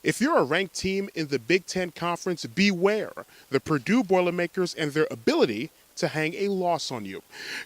If you're a ranked team in the Big Ten Conference, beware the Purdue Boilermakers and their ability to hang a loss on you.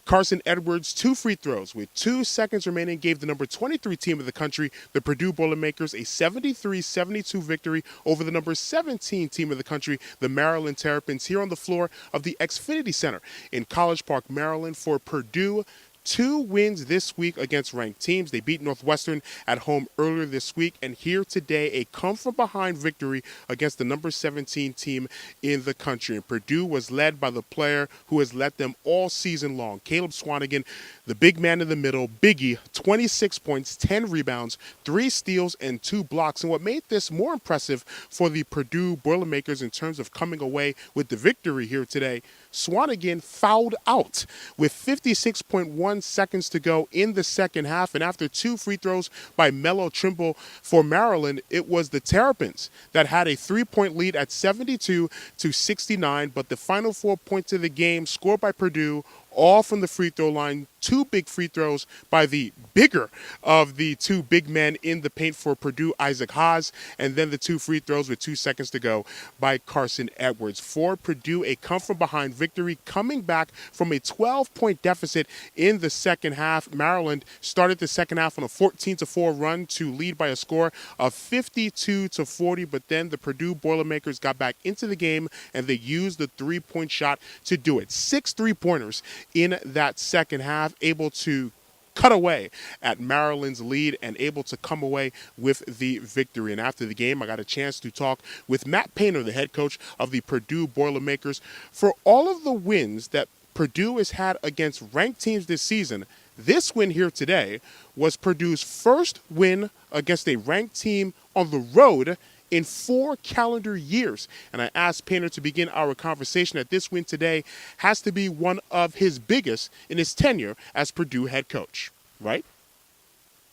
Carson Edwards, 2 free throws with 2 seconds remaining, gave the number 23 team of the country, the Purdue Boilermakers, a 73-72 victory over the number 17 team of the country, the Maryland Terrapins, here on the floor of the Xfinity Center in College Park, Maryland. For Purdue, 2 wins this week against ranked teams. They beat Northwestern at home earlier this week, and here today, a come-from-behind victory against the number 17 team in the country. And Purdue was led by the player who has led them all season long, Caleb Swanigan, the big man in the middle, Biggie, 26 points, 10 rebounds, 3 steals, and 2 blocks. And what made this more impressive for the Purdue Boilermakers in terms of coming away with the victory here today, Swanigan fouled out with 56.1 seconds to go in the second half, and after 2 free throws by Melo Trimble for Maryland, it was the Terrapins that had a 3-point lead at 72-69, but the final 4 points of the game scored by Purdue, all from the free throw line. 2 big free throws by the bigger of the 2 big men in the paint for Purdue, Isaac Haas, and then the 2 free throws with 2 seconds to go by Carson Edwards. For Purdue, a come-from-behind victory, coming back from a 12-point deficit in the second half. Maryland started the second half on a 14-4 run to lead by a score of 52-40, but then the Purdue Boilermakers got back into the game, and they used the 3-point shot to do it. 6 3-pointers in that second half, able to cut away at Maryland's lead and able to come away with the victory. And after the game, I got a chance to talk with Matt Painter, the head coach of the Purdue Boilermakers. For all of the wins that Purdue has had against ranked teams this season, this win here today was Purdue's first win against a ranked team on the road in 4 calendar years. And I asked Painter to begin our conversation that this win today has to be one of his biggest in his tenure as Purdue head coach, right?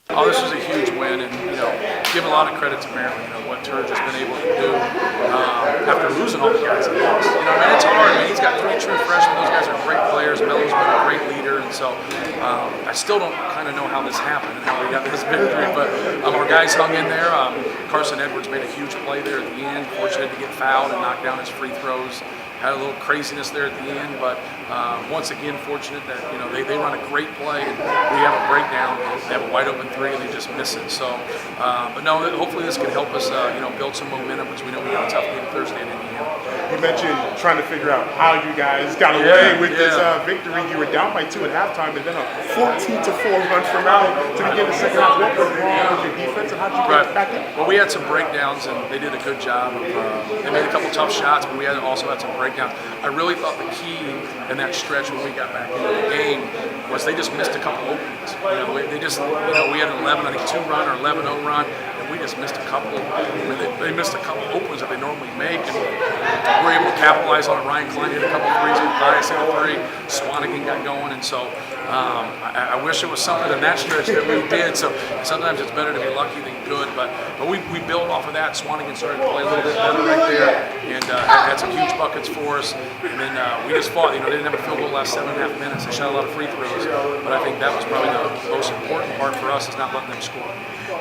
Oh, this was a huge win, and give a lot of credit to Maryland. What Turge has been able to do after losing all the guys he lost. It's hard. He's got 3 true freshmen. Those guys are great players. Melo's been a great leader, and so I still don't kind of know how this happened and how we got this victory. But our guys hung in there. Carson Edwards made a huge play there at the end. Fortunate to get fouled and knock down his free throws. Had a little craziness there at the end, but once again, fortunate that they run a great play and we have a breakdown. They have a wide open 3 and they just miss it. So, but no, hopefully this can help us, build some momentum because we know we got a tough game Thursday in Indiana. You mentioned trying to figure out how you guys got away with this victory. You were down by 2 at halftime, and then a 14-4 run for Maryland to begin the second half. What was wrong with your defense, and how did you get back in? Well, we had some breakdowns, and they did a good job. They made a couple tough shots, but we also had some breakdowns. I really thought the key in that stretch when we got back into the game was they just missed a couple openings. We had an 2 run or 11-0 run, and we just missed a couple. They missed a couple openings that they normally make, and we were able to capitalize on it. Ryan Klein hit a couple threes with bias in a 3. Swanigan got going, and so I wish it was something in that stretch that we did. So sometimes it's better to be lucky than good, but we built off of that. Swanigan started to play a little bit better right there, and had some huge buckets for us. And then we just fought. They didn't have a field goal the last 7.5 minutes. They shot a lot of free throws, but I think that was probably the most important part for us, is not letting them score.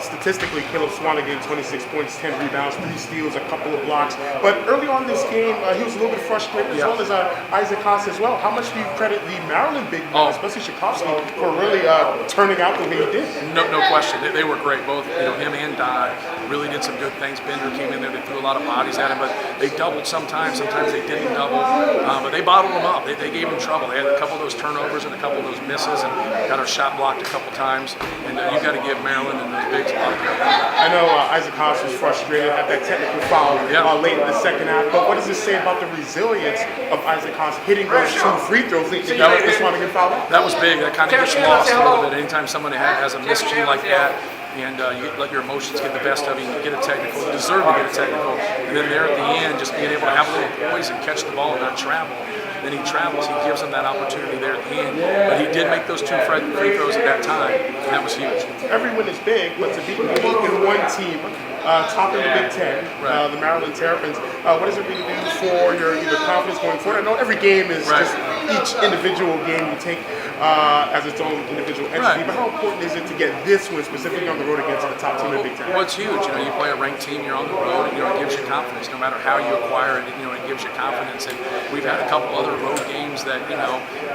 Statistically, Caleb Swanigan, 26 points, 10 rebounds, 3 steals, a couple of blocks. But early on in this game, he was a little bit frustrated, as well as Isaac Haas as well. How much do you credit the Maryland big men, especially Tchaikovsky, for really turning out the way he did? No question. They were great. Both him and Dodd really did some good things. Bender came in there. They threw a lot of bodies at him, but they doubled sometimes. Sometimes they didn't double. But they bottled him up. They gave him trouble. They had a couple of those turnovers and a couple of those misses, and got our shot blocked a couple times. And you got to give Maryland and those bigs a lot of credit. I know Isaac Haas was frustrated at that technical foul late in the second half, but what does it say about the resilience of Isaac Haas hitting those 2 free throws? That was big. That kind of gets lost a little bit. Anytime somebody has a miss cue like that, and you let your emotions get the best of you, and you get a technical, you deserve to get a technical, and then there at the end, just being able to have a little poise and catch the ball and not travel. Then he travels, he gives him that opportunity there at the end. But he did make those 2 free throws at that time, and that was huge. Every win is big, but to beat an 8-1 team, top of the Big Ten, the Maryland Terrapins, what does it really do for your confidence going forward? I know every game is just each individual game you take as its own individual entity, Right. but how important is it to get this one specifically on the road against the top team in the Big Ten? Well, it's huge. You play a ranked team, you're on the road, it gives you confidence. No matter how you acquire it, it gives you confidence. And we've had a couple other road games that,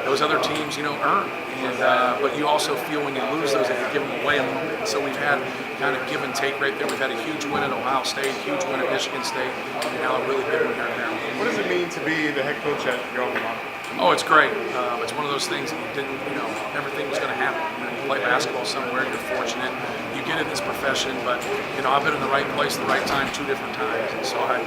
those other teams, earn. And, but you also feel when you lose those that you give them away a little bit. So we've had kind of give and take right there. We've had a huge win at Ohio State, huge win at Michigan State, and now a really big one here in Maryland. What does it mean to be the head coach at your alma mater? Oh, it's great. It's one of those things that you didn't, everything was going to happen. You play basketball somewhere, you're fortunate. You get in this profession, but, I've been in the right place, the right time, 2 different times. And so I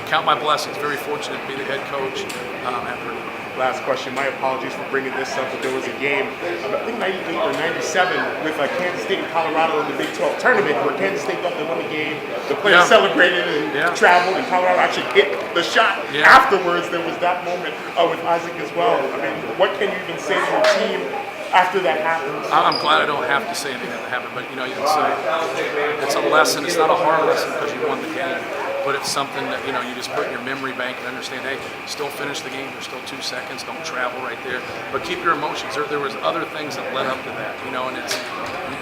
count my blessings. Very fortunate to be the head coach at Purdue. Last question. My apologies for bringing this up, but there was a game, I think 98 or 97, with Kansas State and Colorado in the Big 12 tournament, where Kansas State thought they won the game. The players celebrated and traveled, and Colorado actually hit the shot afterwards. There was that moment with Isaac as well. I mean, what can you even say to your team after that happens? I'm glad I don't have to say anything that happened, but it's a lesson. It's not a hard lesson because you won the game. But it's something that, you just put in your memory bank and understand, hey, still finish the game. There's still 2 seconds. Don't travel right there. But keep your emotions. There was other things that led up to that, and it's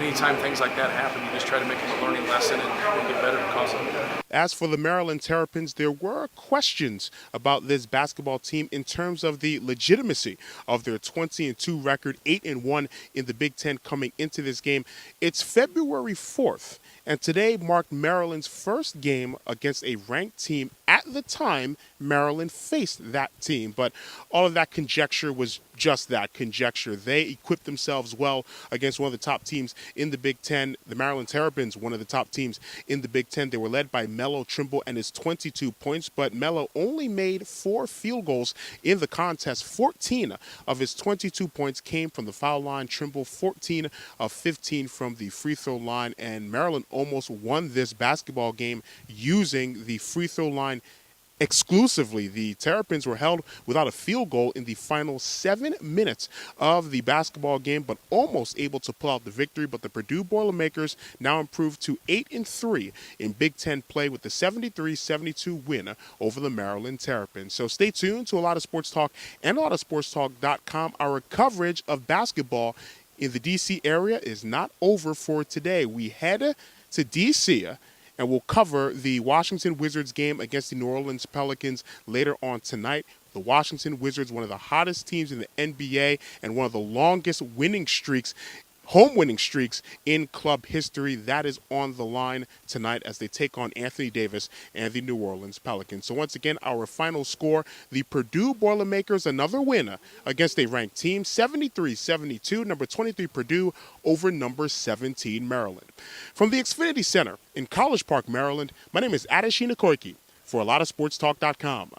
anytime things like that happen, you just try to make it a learning lesson and get better because of it. As for the Maryland Terrapins, there were questions about this basketball team in terms of the legitimacy of their 20-2 record, 8-1 in the Big Ten coming into this game. It's February 4th. And today marked Maryland's first game against a ranked team. At the time, Maryland faced that team. But all of that conjecture was just that, conjecture. They equipped themselves well against one of the top teams in the Big Ten. The Maryland Terrapins, one of the top teams in the Big Ten. They were led by Melo Trimble and his 22 points. But Melo only made 4 field goals in the contest. 14 of his 22 points came from the foul line. Trimble 14 of 15 from the free throw line. And Maryland almost won this basketball game using the free throw line exclusively. The Terrapins were held without a field goal in the final 7 minutes of the basketball game, but almost able to pull out the victory. But the Purdue Boilermakers now improved to 8-3 in Big Ten play with the 73-72 win over the Maryland Terrapins. So stay tuned to A Lot of Sports Talk and ALotofSportsTalk.com. Our coverage of basketball in the D.C. area is not over for today. We head to D.C. and we'll cover the Washington Wizards game against the New Orleans Pelicans later on tonight. The Washington Wizards, one of the hottest teams in the NBA and one of the longest winning streaks, home winning streaks in club history. That is on the line tonight as they take on Anthony Davis and the New Orleans Pelicans. So once again, our final score, the Purdue Boilermakers, another winner against a ranked team, 73-72, number 23 Purdue over number 17 Maryland. From the Xfinity Center in College Park, Maryland, my name is Adesina Koiki for ALotofSportsTalk.com.